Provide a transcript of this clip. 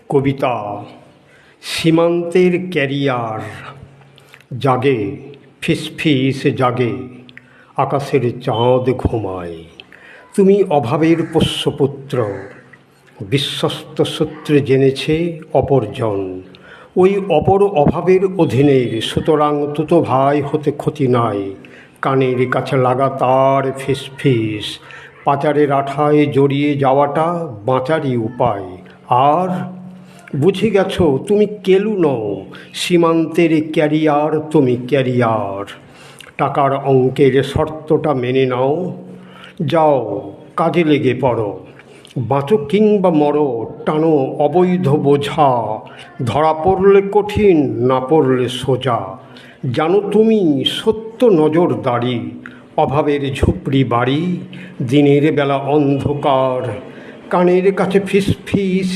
কবিতা সীমান্তের ক্যারিয়ার। জাগে ফিসফিস জাগে, আকাশের চাঁদ ঘুমায়। তুমি অভাবের পোষ্যপুত্র, বিশ্বস্ত সূত্রে জেনেছে অপরজন। ওই অপর অভাবের অধীনের, সুতরাং তুতো ভাই হতে ক্ষতি নাই। কানের কাছে লাগাতার ফিসফিস, পাচারের আঠায় জড়িয়ে যাওয়াটা বাঁচারই উপায়। আর বুঝে গেছো তুমি কেলু নও, সীমান্তের ক্যারিয়ার তুমি ক্যারিয়ার। টাকার অঙ্কের শর্তটা মেনে নাও, যাও কাজে লেগে পড়ো। বাঁচো কিংবা মরো, টানো অবৈধ বোঝা। ধরা পড়লে কঠিন, না পড়লে সোজা। জানো তুমি সত্য নজরদারি, অভাবের ঝুপড়ি বাড়ি, দিনের বেলা অন্ধকার। কানের কাছে ফিসফিস